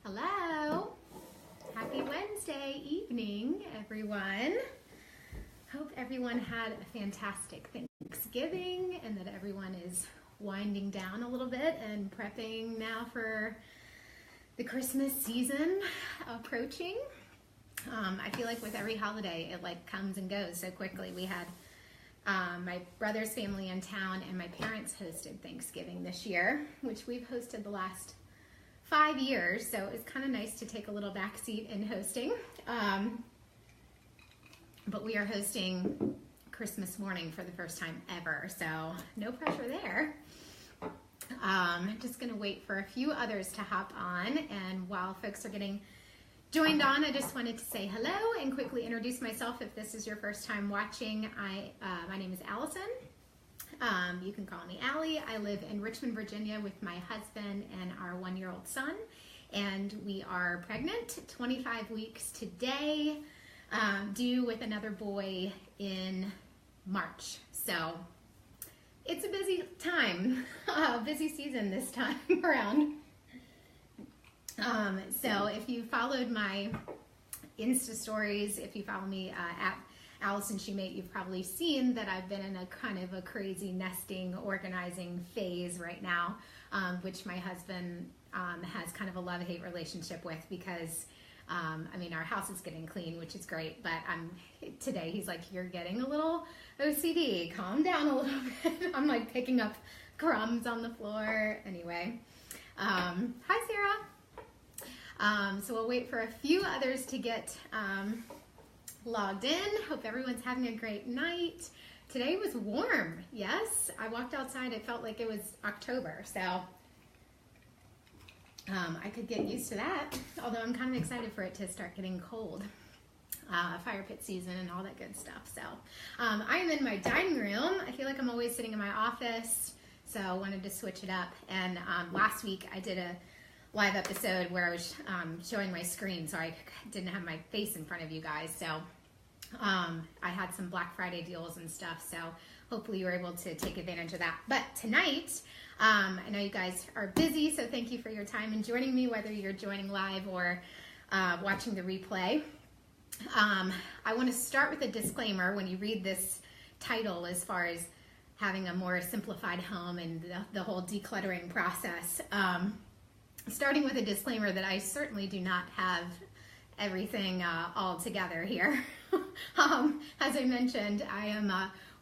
Hello. Happy Wednesday evening, everyone. Hope everyone had a fantastic Thanksgiving and that everyone is winding down a little bit and prepping now for the Christmas season approaching. I feel like with every holiday, it like comes and goes so quickly. We had my brother's family in town and my parents hosted Thanksgiving this year, which we've hosted the last 5 years, so it's kind of nice to take a little backseat in hosting. But we are hosting Christmas morning for the first time ever, so no pressure there. Just gonna wait for a few others to hop on, and while folks are getting joined on, I just wanted to say hello and quickly introduce myself if this is your first time watching. My name is Allison. You can call me Allie. I live in Richmond, Virginia with my husband and our 1-year-old son, and we are pregnant, 25 weeks today, due with another boy in March. So it's a busy time, busy season this time around. So if you followed my Insta stories, if you follow me at Allison Shoemate, you've probably seen that I've been in a kind of a crazy nesting, organizing phase right now, which my husband has kind of a love-hate relationship with because, our house is getting clean, which is great, but today he's like, you're getting a little OCD, calm down a little bit. I'm like picking up crumbs on the floor. Anyway, hi Sarah. So we'll wait for a few others to get logged in. Hope everyone's having a great night. Today was warm. Yes, I walked outside. It felt like it was October, so I could get used to that. Although I'm kind of excited for it to start getting cold. Fire pit season and all that good stuff. So I am in my dining room. I feel like I'm always sitting in my office, so I wanted to switch it up. And last week I did a live episode where I was showing my screen, so I didn't have my face in front of you guys. So I had some Black Friday deals and stuff, so hopefully you were able to take advantage of that. But tonight, I know you guys are busy, so thank you for your time and joining me, whether you're joining live or watching the replay. I want to start with a disclaimer when you read this title as far as having a more simplified home and the whole decluttering process. Starting with a disclaimer that I certainly do not have everything all together here. As I mentioned, I'm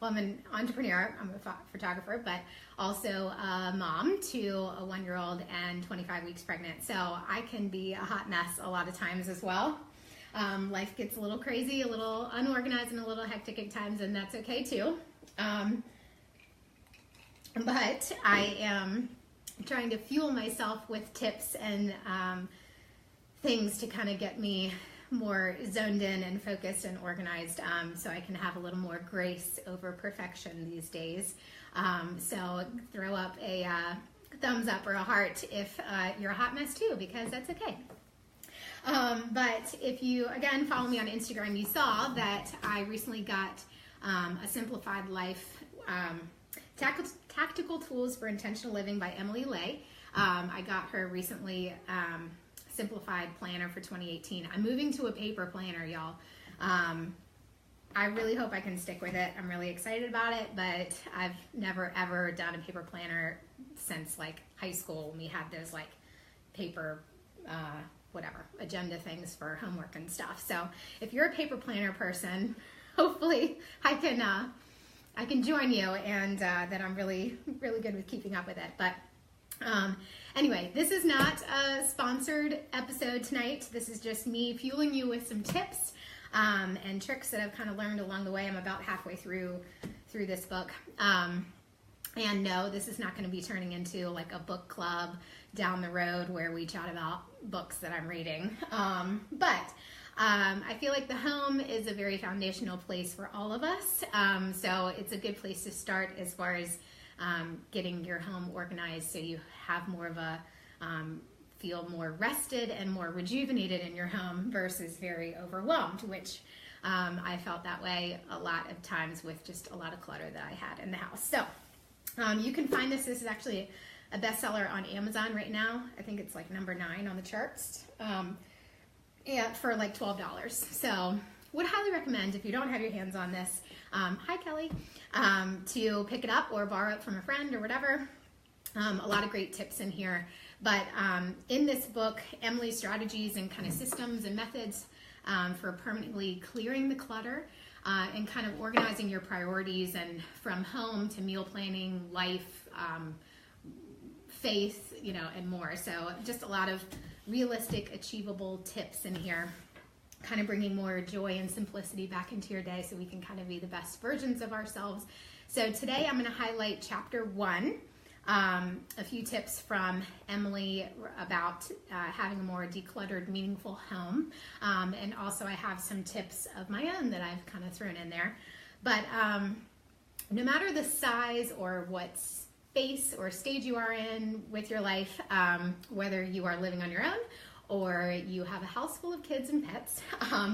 an entrepreneur, I'm a photographer, but also a mom to a 1-year-old and 25 weeks pregnant. So I can be a hot mess a lot of times as well. Life gets a little crazy, a little unorganized, and a little hectic at times, and that's okay too. But I am trying to fuel myself with tips and things to kind of get me more zoned in and focused and organized, so I can have a little more grace over perfection these days. So throw up a thumbs up or a heart if you're a hot mess too, because that's okay. But if you, again, follow me on Instagram, you saw that I recently got a Simplified Life Tactical Tools for Intentional Living by Emily Lay. I got her recently Simplified Planner for 2018. I'm moving to a paper planner, y'all. I really hope I can stick with it. I'm really excited about it, but I've never ever done a paper planner since like high school when we had those like paper agenda things for homework and stuff. So if you're a paper planner person, hopefully I can join you, and that I'm really good with keeping up with it. But anyway, this is not a sponsored episode tonight. This is just me fueling you with some tips and tricks that I've kind of learned along the way. I'm about halfway through this book. And no, this is not going to be turning into like a book club down the road where we chat about books that I'm reading. But I feel like the home is a very foundational place for all of us. So it's a good place to start as far as getting your home organized so you have more of a feel more rested and more rejuvenated in your home versus very overwhelmed, which I felt that way a lot of times with just a lot of clutter that I had in the house. So you can find this is actually a bestseller on Amazon right now. I think it's like number 9 on the charts, and for like $12. So would highly recommend, if you don't have your hands on this, hi Kelly, to pick it up or borrow it from a friend or whatever. A lot of great tips in here. But in this book, Emily's strategies and kind of systems and methods for permanently clearing the clutter and kind of organizing your priorities, and from home to meal planning, life, faith, and more. So just a lot of realistic, achievable tips in here, kind of bringing more joy and simplicity back into your day so we can kind of be the best versions of ourselves. So today I'm going to highlight chapter 1. A few tips from Emily about having a more decluttered, meaningful home. And also I have some tips of my own that I've kind of thrown in there. But no matter the size or what space or stage you are in with your life, whether you are living on your own or you have a house full of kids and pets,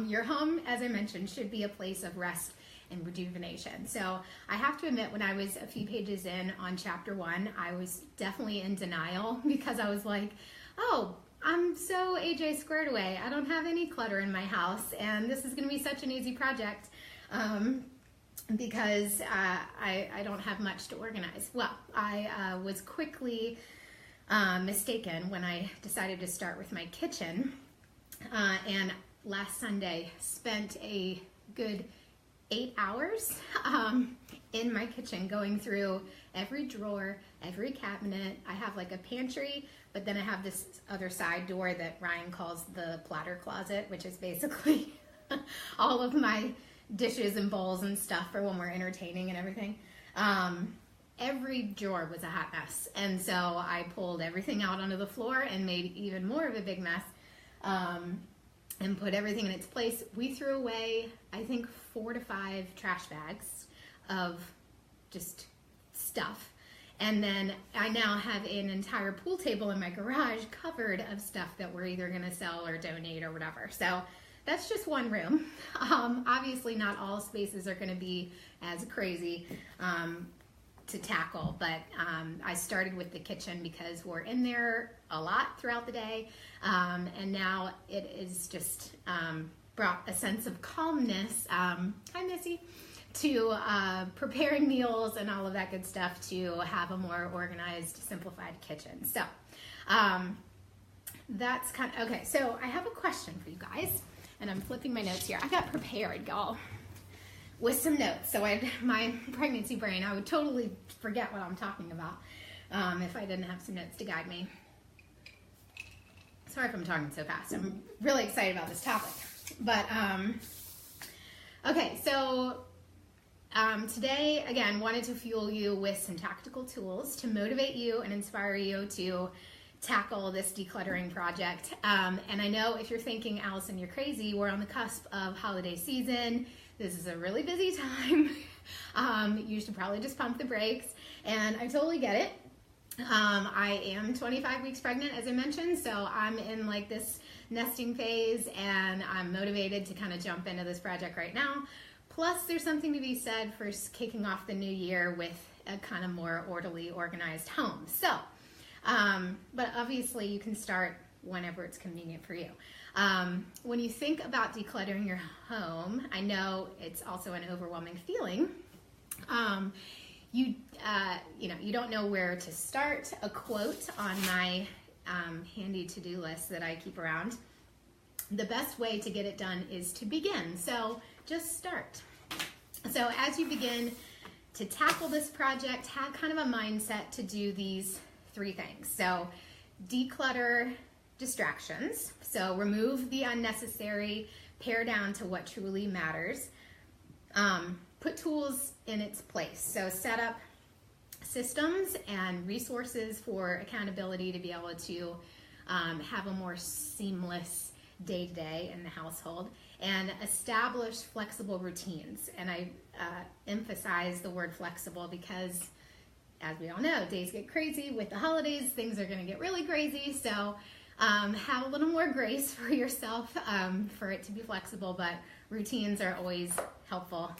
your home, as I mentioned, should be a place of rest and rejuvenation. So I have to admit, when I was a few pages in on chapter 1, I was definitely in denial, because I was like, oh, I'm so AJ squared away. I don't have any clutter in my house, and this is going to be such an easy project because I don't have much to organize. Well, I was quickly mistaken when I decided to start with my kitchen, and last Sunday spent a good 8 hours in my kitchen, going through every drawer, every cabinet. I have like a pantry, but then I have this other side door that Ryan calls the platter closet, which is basically all of my dishes and bowls and stuff for when we're entertaining and everything. Every drawer was a hot mess, and so I pulled everything out onto the floor and made even more of a big mess. And put everything in its place. We threw away, I think, 4 to 5 trash bags of just stuff. And then I now have an entire pool table in my garage covered of stuff that we're either going to sell or donate or whatever. So that's just one room. Obviously not all spaces are going to be as crazy to tackle, but I started with the kitchen because we're in there a lot throughout the day, and now it is just brought a sense of calmness, hi Missy, to preparing meals and all of that good stuff to have a more organized, simplified kitchen. So that's kind of, okay, so I have a question for you guys, and I'm flipping my notes here. I got prepared, y'all, with some notes. So my pregnancy brain, I would totally forget what I'm talking about if I didn't have some notes to guide me. Sorry if I'm talking so fast. I'm really excited about this topic. But, okay, so today, again, wanted to fuel you with some tactical tools to motivate you and inspire you to tackle this decluttering project. And I know if you're thinking, Allison, you're crazy, we're on the cusp of holiday season. This is a really busy time. You should probably just pump the brakes, and I totally get it. I am 25 weeks pregnant, as I mentioned, so I'm in like this nesting phase, and I'm motivated to kind of jump into this project right now. Plus, there's something to be said for kicking off the new year with a kind of more orderly, organized home. So, but obviously you can start whenever it's convenient for you. When you think about decluttering your home, I know it's also an overwhelming feeling. You don't know where to start. A quote on my handy to-do list that I keep around: the best way to get it done is to begin. So just start. So as you begin to tackle this project, have kind of a mindset to do these 3 things. So declutter distractions. So remove the unnecessary, pare down to what truly matters. Put tools in its place. So set up systems and resources for accountability to be able to have a more seamless day-to-day in the household, and establish flexible routines. And I emphasize the word flexible because, as we all know, days get crazy with the holidays. Things are going to get really crazy. So have a little more grace for yourself for it to be flexible, but routines are always helpful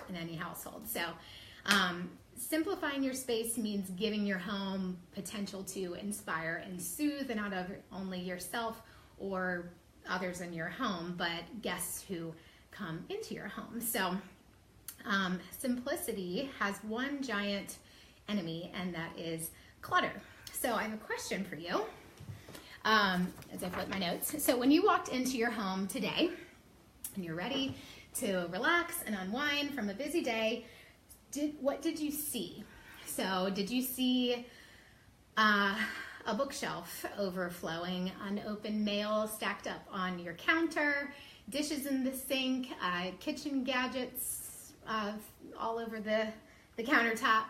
in any household. So simplifying your space means giving your home potential to inspire and soothe, and not only yourself or others in your home, but guests who come into your home. So simplicity has one giant enemy, and that is clutter. So I have a question for you as I flip my notes. So when you walked into your home today and you're ready to relax and unwind from a busy day, what did you see? So did you see a bookshelf overflowing, unopened mail stacked up on your counter, dishes in the sink, kitchen gadgets all over the countertop,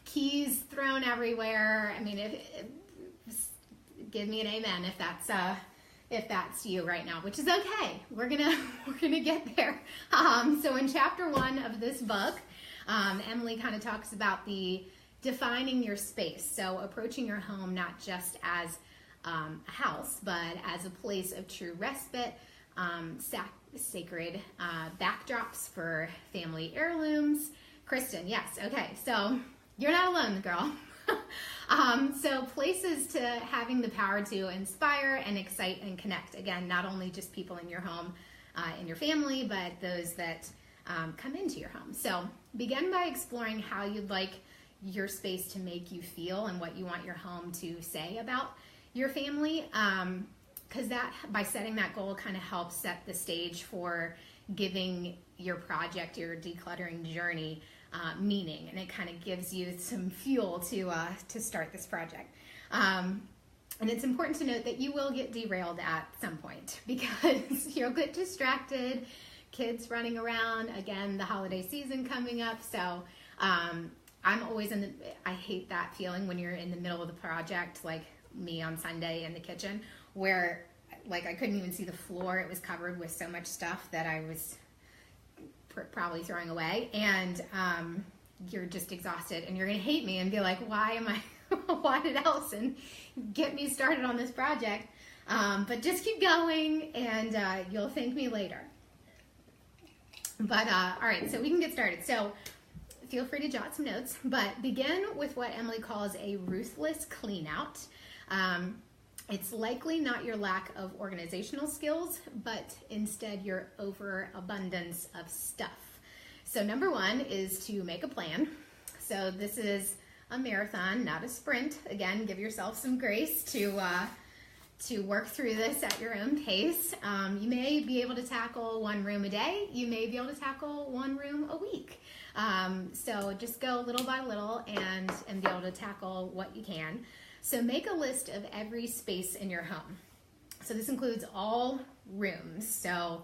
keys thrown everywhere? I mean, give me an amen if that's you right now, which is okay. We're gonna get there. So in chapter 1 of this book, Emily kind of talks about defining your space. So approaching your home not just as a house, but as a place of true respite, sacred backdrops for family heirlooms. Kristen, yes, okay. So you're not alone, girl. So places to having the power to inspire and excite and connect. Again, not only just people in your home, in your family, but those that come into your home. So begin by exploring how you'd like your space to make you feel and what you want your home to say about your family. Because that, by setting that goal, kind of helps set the stage for giving your project, your decluttering journey, meaning, and it kind of gives you some fuel to start this project. And it's important to note that you will get derailed at some point because you'll get distracted, kids running around, again, the holiday season coming up. So I'm always I hate that feeling when you're in the middle of the project, like me on Sunday in the kitchen, where like I couldn't even see the floor. It was covered with so much stuff that I was probably throwing away, and you're just exhausted, and you're gonna hate me and be like, why did Allison get me started on this project? But just keep going, and you'll thank me later. But all right, so we can get started. So feel free to jot some notes, but begin with what Emily calls a ruthless clean out. It's likely not your lack of organizational skills, but instead your overabundance of stuff. So number 1 is to make a plan. So this is a marathon, not a sprint. Again, give yourself some grace to work through this at your own pace. You may be able to tackle 1 room a day. You may be able to tackle 1 room a week. So just go little by little and be able to tackle what you can. So make a list of every space in your home. So this includes all rooms, so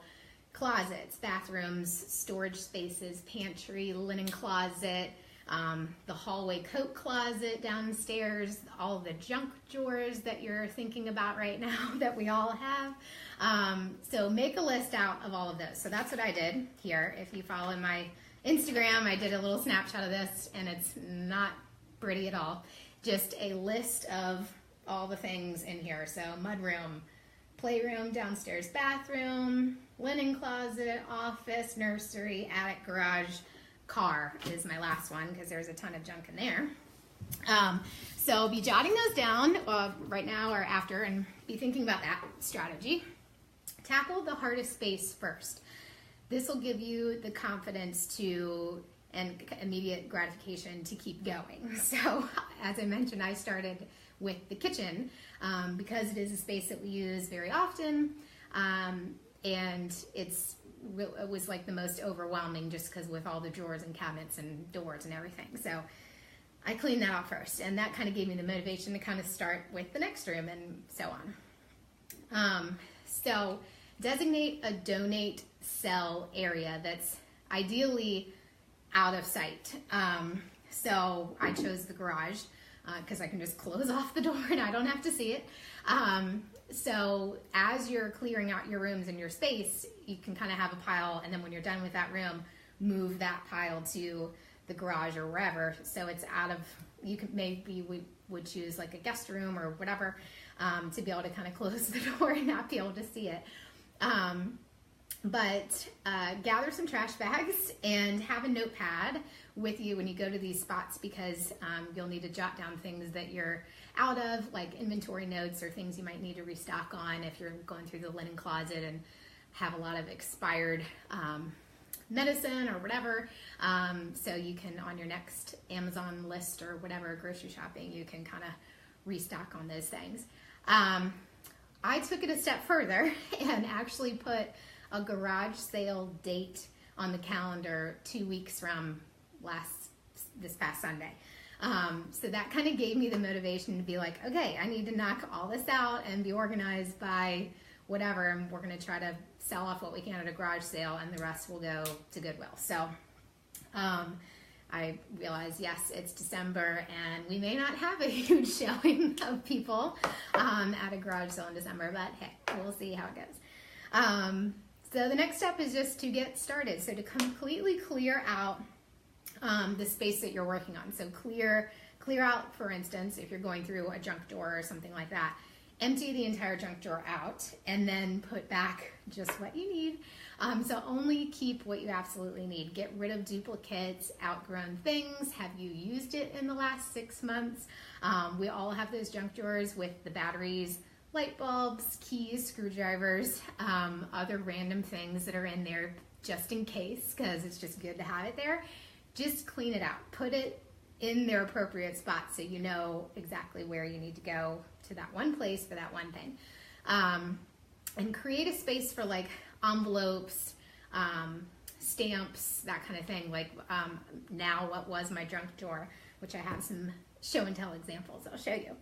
closets, bathrooms, storage spaces, pantry, linen closet, the hallway coat closet downstairs, all the junk drawers that you're thinking about right now that we all have. So make a list out of all of those. So that's what I did here. If you follow my Instagram, I did a little snapshot of this, and it's not pretty at all. Just a list of all the things in here. So mudroom, playroom, downstairs bathroom, linen closet, office, nursery, attic, garage, car is my last one because there's a ton of junk in there. So be jotting those down right now or after and be thinking about that strategy. Tackle the hardest space first. This will give you the confidence and immediate gratification to keep going. So as I mentioned, I started with the kitchen because it is a space that we use very often, and it was like the most overwhelming just because with all the drawers and cabinets and doors and everything. So I cleaned that out first, and that kind of gave me the motivation to kind of start with the next room and so on. So designate a donate sell area that's ideally out of sight. So I chose the garage because I can just close off the door and I don't have to see it. So as you're clearing out your rooms and your space, you can kind of have a pile, and then when you're done with that room, move that pile to the garage or wherever. So it's out of, maybe we would choose like a guest room or whatever to be able to kind of close the door and not be able to see it. But gather some trash bags and have a notepad with you when you go to these spots, because you'll need to jot down things that you're out of, like inventory notes or things you might need to restock on if you're going through the linen closet and have a lot of expired medicine or whatever. So you can, on your next Amazon list or whatever, grocery shopping, you can kind of restock on those things. I took it a step further and actually put a garage sale date on the calendar 2 weeks from this past Sunday. So that kind of gave me the motivation to be like, okay, I need to knock all this out and be organized by whatever, and we're going to try to sell off what we can at a garage sale, and the rest will go to Goodwill. So I realized, yes, it's December, and we may not have a huge showing of people at a garage sale in December, but hey, we'll see how it goes. So the next step is just to get started. So to completely clear out the space that you're working on. So clear out, for instance, if you're going through a junk drawer or something like that, empty the entire junk drawer out and then put back just what you need. So only keep what you absolutely need. Get rid of duplicates, outgrown things. Have you used it in the last 6 months? We all have those junk drawers with the batteries, light bulbs, keys, screwdrivers, other random things that are in there just in case, because it's just good to have it there. Just clean it out. Put it in their appropriate spot so you know exactly where you need to go to that one place for that one thing. And create a space for like envelopes, stamps, that kind of thing. Like now what was my junk drawer, which I have some show and tell examples I'll show you.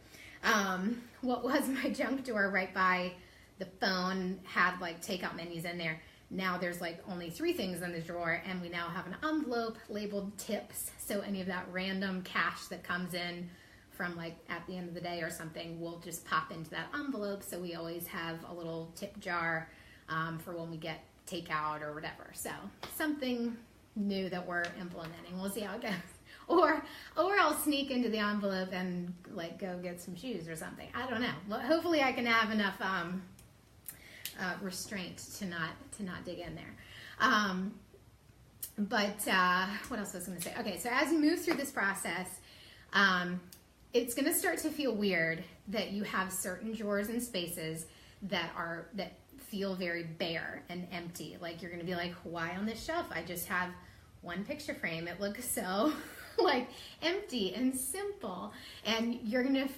What was my junk drawer right by the phone had like takeout menus in there. Now there's like only 3 things in the drawer, and we now have an envelope labeled tips. So any of that random cash that comes in from like at the end of the day or something will just pop into that envelope. So we always have a little tip jar for when we get takeout or whatever. So something new that we're implementing. We'll see how it goes. Or I'll sneak into the envelope and like go get some shoes or something. I don't know. Well, hopefully I can have enough restraint to not dig in there. But what else was I going to say? Okay, so as you move through this process, it's going to start to feel weird that you have certain drawers and spaces that feel very bare and empty. Like you're going to be like, why on this shelf? I just have one picture frame. It looks so like empty and simple, and you're going to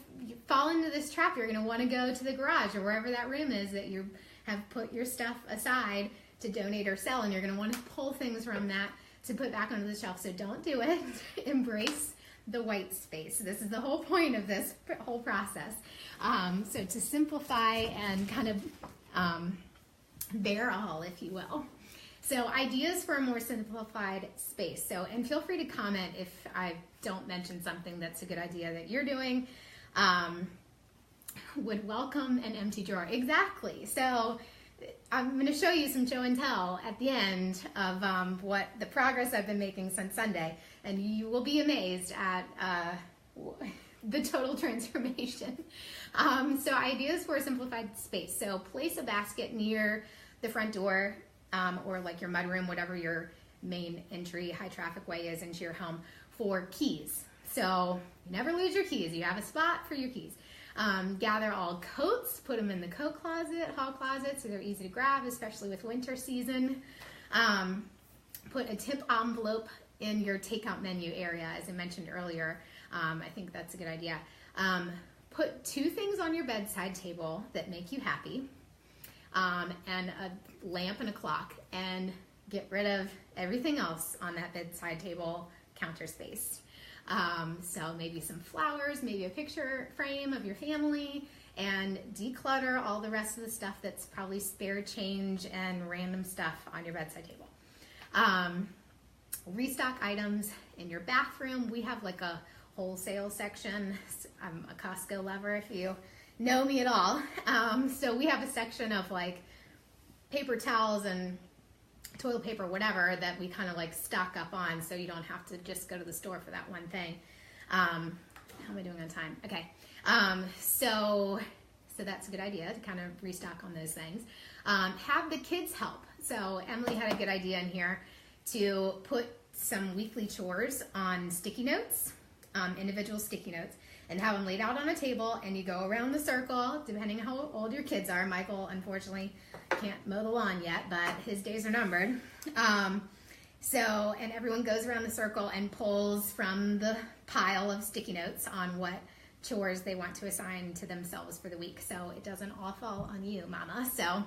fall into this trap. You're going to want to go to the garage or wherever that room is that you have put your stuff aside to donate or sell, and you're going to want to pull things from that to put back onto the shelf. So don't do it. Embrace the white space. This is the whole point of this whole process. So to simplify and kind of bare all, if you will. So ideas for a more simplified space. So, and feel free to comment if I don't mention something that's a good idea that you're doing. Would welcome an empty drawer. Exactly. So I'm going to show you some show and tell at the end of what the progress I've been making since Sunday, and you will be amazed at the total transformation. So ideas for a simplified space. So place a basket near the front door, or like your mudroom, whatever your main entry, high traffic way is into your home, for keys. So you never lose your keys. You have a spot for your keys. Gather all coats, put them in the coat closet, hall closet, so they're easy to grab, especially with winter season. Put a tip envelope in your takeout menu area, as I mentioned earlier. I think that's a good idea. Put 2 things on your bedside table that make you happy, and a lamp and a clock, and get rid of everything else on that bedside table counter space. So maybe some flowers, maybe a picture frame of your family, and declutter all the rest of the stuff that's probably spare change and random stuff on your bedside table. Restock items in your bathroom. We have like a wholesale section. I'm a Costco lover if you know me at all. So we have a section of like paper towels and toilet paper, whatever, that we kind of like stock up on, so you don't have to just go to the store for that one thing. How am I doing on time? Okay. So So that's a good idea to kind of restock on those things. Have the kids help. So Emily had a good idea in here to put some weekly chores on sticky notes, individual sticky notes, and have them laid out on a table, and you go around the circle, depending on how old your kids are. Michael, unfortunately, can't mow the lawn yet, but his days are numbered. And everyone goes around the circle and pulls from the pile of sticky notes on what chores they want to assign to themselves for the week, so it doesn't all fall on you, Mama. So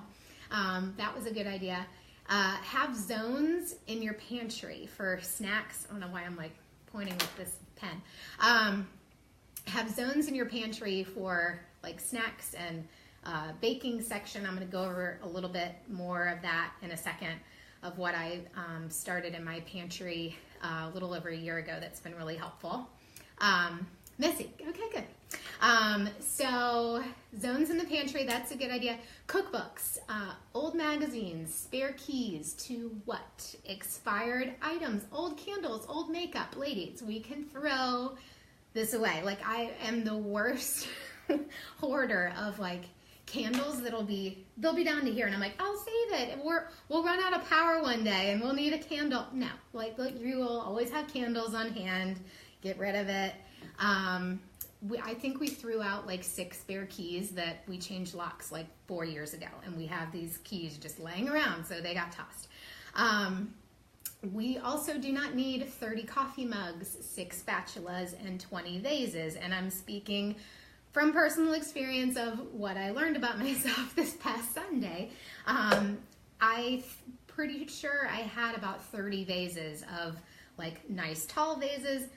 that was a good idea. Have zones in your pantry for snacks. I don't know why I'm like pointing with this pen. Have zones in your pantry for like snacks and baking section. I'm going to go over a little bit more of that in a second, of what I started in my pantry a little over a year ago that's been really helpful. Missy, okay, good. So zones in the pantry, that's a good idea. Cookbooks, old magazines, spare keys to what? Expired items, old candles, old makeup. Ladies, we can throw this away. Like, I am the worst hoarder of like candles they'll be down to here, and I'm like, I'll save it, and we'll run out of power one day and we'll need a candle. No, like, look, you will always have candles on hand. Get rid of it. I think we threw out like 6 spare keys that we changed locks like 4 years ago, and we have these keys just laying around, so they got tossed. We also do not need 30 coffee mugs, 6 spatulas, and 20 vases. And I'm speaking from personal experience of what I learned about myself this past Sunday. I'm pretty sure I had about 30 vases of like nice tall vases,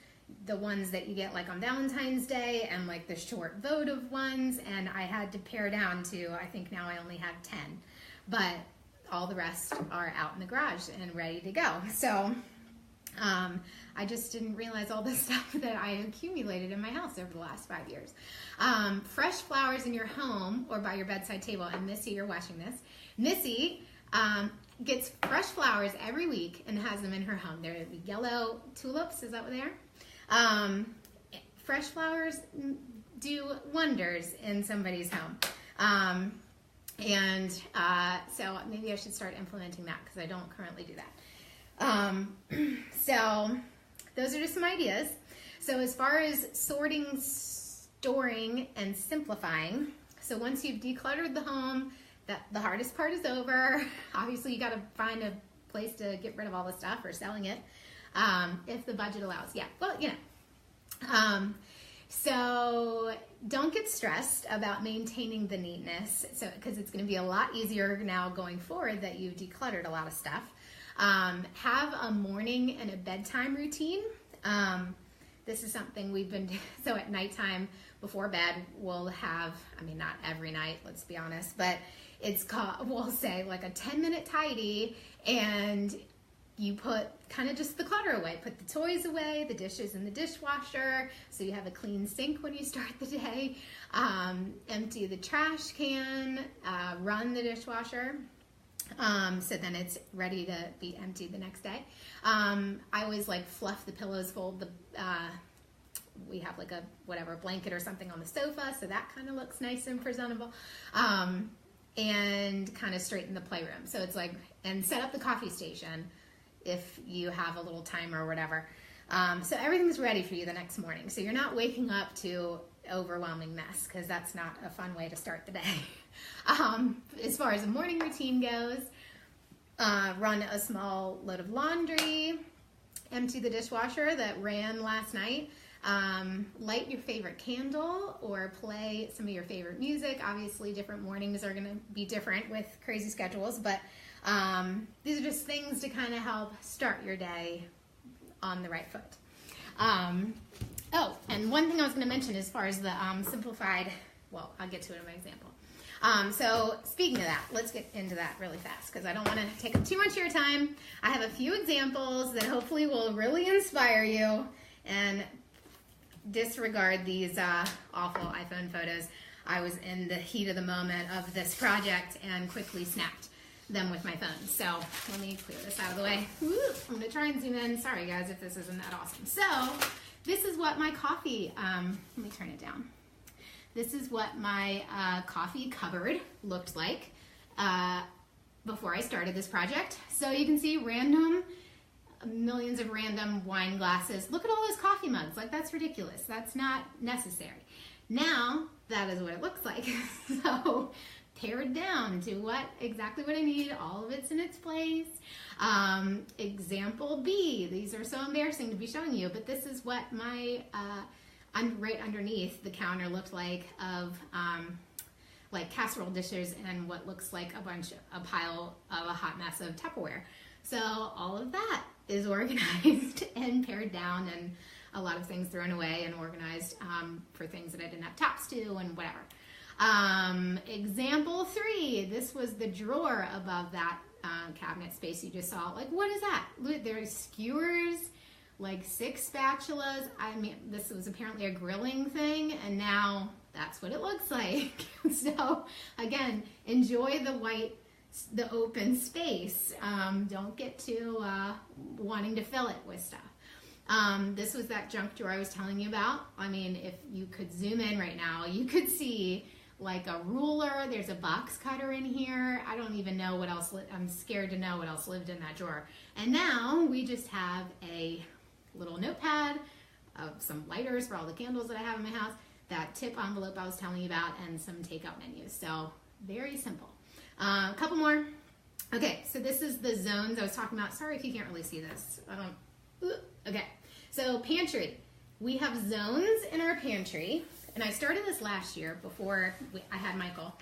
the ones that you get like on Valentine's Day, and like the short votive ones. And I had to pare down to, I think now I only have 10. But all the rest are out in the garage and ready to go. So I just didn't realize all the stuff that I accumulated in my house over the last 5 years. Fresh flowers in your home or by your bedside table. And Missy, you're watching this. Missy gets fresh flowers every week and has them in her home. They're yellow tulips. Is that what they are? Fresh flowers do wonders in somebody's home. So maybe I should start implementing that, because I don't currently do that. So those are just some ideas. So as far as sorting, storing, and simplifying, so once you've decluttered the home, the hardest part is over. Obviously, you got to find a place to get rid of all the stuff, or selling it, if the budget allows. Yeah, well, you know. So don't get stressed about maintaining the neatness, because it's going to be a lot easier now going forward that you've decluttered a lot of stuff. Have a morning and a bedtime routine. This is something we've been so at nighttime before bed we'll have, I mean, not every night, let's be honest, but it's called, we'll say like a 10-minute tidy, and you put kind of just the clutter away. Put the toys away, the dishes in the dishwasher, so you have a clean sink when you start the day. Empty the trash can, run the dishwasher, so then it's ready to be emptied the next day. I always like fluff the pillows, fold the, we have like a whatever blanket or something on the sofa, so that kind of looks nice and presentable. And kind of straighten the playroom. So it's like, and set up the coffee station if you have a little timer or whatever. So everything's ready for you the next morning. So you're not waking up to overwhelming mess, because that's not a fun way to start the day. As far as a morning routine goes, run a small load of laundry, empty the dishwasher that ran last night, light your favorite candle or play some of your favorite music. Obviously, different mornings are going to be different with crazy schedules, but these are just things to kind of help start your day on the right foot. Oh, and one thing I was going to mention as far as the simplified, well, I'll get to it in my example. So speaking of that, let's get into that really fast, because I don't want to take up too much of your time. I have a few examples that hopefully will really inspire you, and disregard these awful iPhone photos. I was in the heat of the moment of this project and quickly snapped them with my phone. So let me clear this out of the way. Woo, I'm going to try and zoom in. Sorry guys if this isn't that awesome. So this is what my coffee, let me turn it down. This is what my coffee cupboard looked like before I started this project. So you can see millions of random wine glasses. Look at all those coffee mugs. Like, that's ridiculous. That's not necessary. Now, that is what it looks like. So, pared down to exactly what I need. All of it's in its place. Example B. These are so embarrassing to be showing you, but this is what my right underneath the counter looked like of like casserole dishes and what looks like a pile of a hot mess of Tupperware. So all of that is organized and pared down, and a lot of things thrown away and organized for things that I didn't have tops to and whatever. Example 3, this was the drawer above that cabinet space you just saw. Like, what is that? Look, there's skewers, like 6 spatulas. I mean, this was apparently a grilling thing, and now that's what it looks like. So again, enjoy the open space. Don't get too wanting to fill it with stuff. This was that junk drawer I was telling you about. I mean, if you could zoom in right now, you could see like a ruler. There's a box cutter in here. I don't even know what else. I'm scared to know what else lived in that drawer. And now we just have a little notepad of some lighters for all the candles that I have in my house, that tip envelope I was telling you about, and some takeout menus. So very simple. A couple more. Okay, so this is the zones I was talking about. Sorry if you can't really see this. Okay, so pantry. We have zones in our pantry, and I started this last year before I had Michael.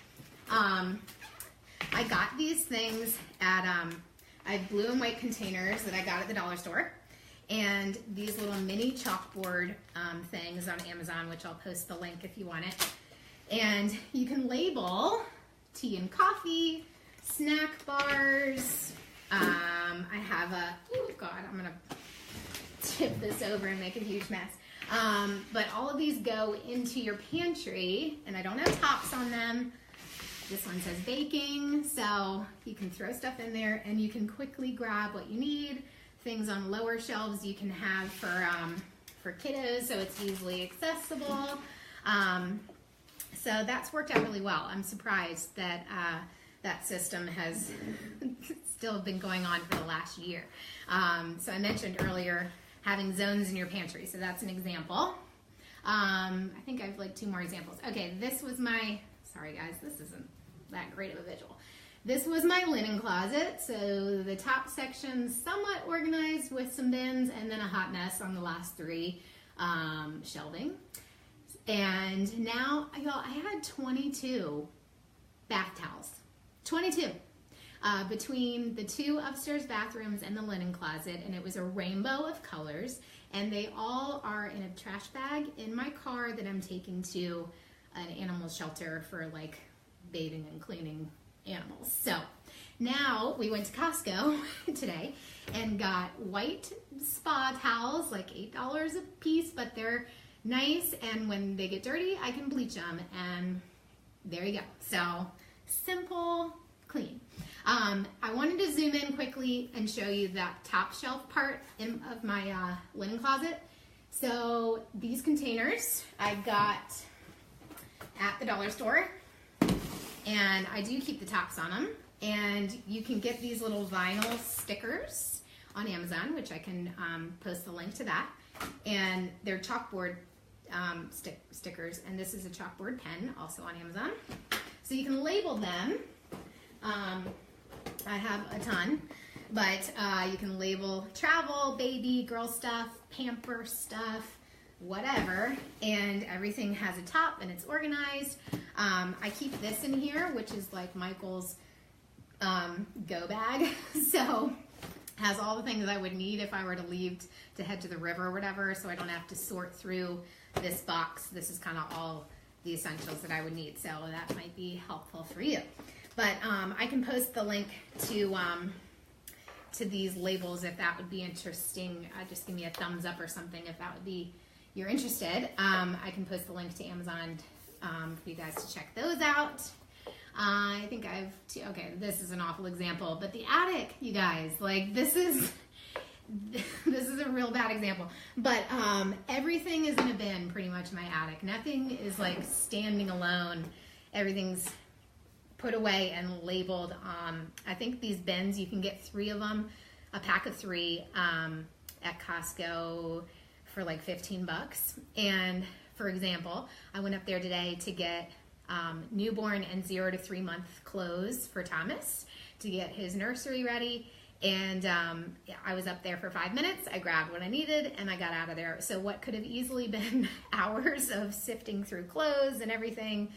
I got these things at, I have blue and white containers that I got at the dollar store, and these little mini chalkboard things on Amazon, which I'll post the link if you want it. And you can label tea and coffee, snack bars. I have oh God, I'm gonna tip this over and make a huge mess. But all of these go into your pantry, and I don't have tops on them. This one says baking, so you can throw stuff in there and you can quickly grab what you need. Things on lower shelves you can have for kiddos, so it's easily accessible. So that's worked out really well. I'm surprised that that system has still been going on for the last year. So I mentioned earlier having zones in your pantry, so that's an example. I think I have like 2 more examples. Okay, this was my, sorry guys, this isn't that great of a visual. This was my linen closet, so the top section somewhat organized with some bins, and then a hot mess on the last 3 shelving. And now, y'all, I had 22 bath towels. 22. Between the 2 upstairs bathrooms and the linen closet, and it was a rainbow of colors, and they all are in a trash bag in my car that I'm taking to an animal shelter for like bathing and cleaning animals. So now we went to Costco today and got white spa towels, like $8 a piece, but they're nice, and when they get dirty I can bleach them, and there you go. So simple, clean. I wanted to zoom in quickly and show you that top shelf part of my linen closet. So these containers I got at the dollar store, and I do keep the tops on them, and you can get these little vinyl stickers on Amazon, which I can post the link to that, and they're chalkboard stickers, and this is a chalkboard pen also on Amazon, so you can label them. I have a ton, but you can label travel, baby, girl stuff, pamper stuff, whatever, and everything has a top and it's organized. I keep this in here, which is like Michael's go bag, so has all the things I would need if I were to leave to head to the river or whatever, so I don't have to sort through this box. This is kind of all the essentials that I would need, so that might be helpful for you. But I can post the link to these labels if that would be interesting. Just give me a thumbs up or something if that would be, you're interested. I can post the link to Amazon for you guys to check those out. I think I've, okay, this is an awful example, but the attic, you guys, like this is this is a real bad example, but everything is in a bin pretty much in my attic. Nothing is like standing alone. Everything's put away and labeled. I think these bins, you can get 3 of them, a pack of 3 at Costco for like 15 bucks. And for example, I went up there today to get newborn and 0 to 3 month clothes for Thomas to get his nursery ready. And I was up there for 5 minutes. I grabbed what I needed and I got out of there. So what could have easily been hours of sifting through clothes and everything,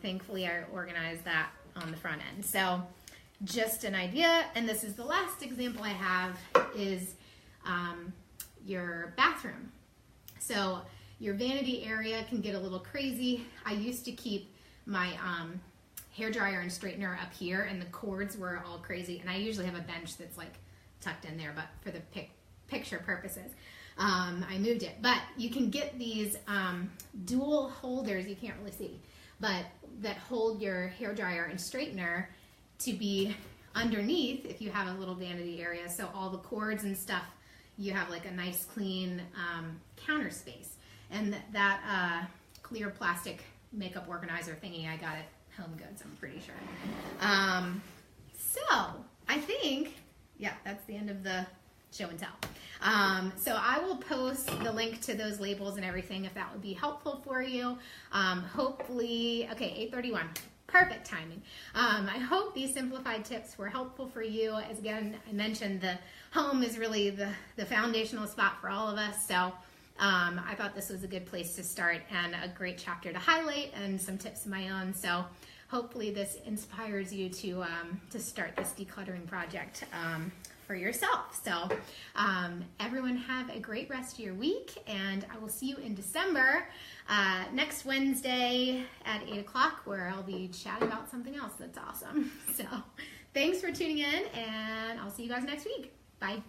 thankfully I organized that on the front end. So just an idea. And this is the last example I have is your bathroom. So your vanity area can get a little crazy. I used to keep my hair dryer and straightener up here, and the cords were all crazy. And I usually have a bench that's like tucked in there, but for the picture purposes, I moved it. But you can get these dual holders, you can't really see, but that hold your hair dryer and straightener to be underneath if you have a little vanity area. So all the cords and stuff, you have like a nice clean counter space. And that clear plastic makeup organizer thingy I got at Home Goods, I'm pretty sure. So I think, yeah, that's the end of the show and tell. So I will post the link to those labels and everything if that would be helpful for you. Hopefully, okay, 8:31. Perfect timing. I hope these simplified tips were helpful for you. As again, I mentioned, the home is really the foundational spot for all of us. So I thought this was a good place to start and a great chapter to highlight and some tips of my own. So hopefully this inspires you to start this decluttering project for yourself. So everyone have a great rest of your week, and I will see you in December next Wednesday at 8 o'clock, where I'll be chatting about something else that's awesome. So thanks for tuning in, and I'll see you guys next week. Bye.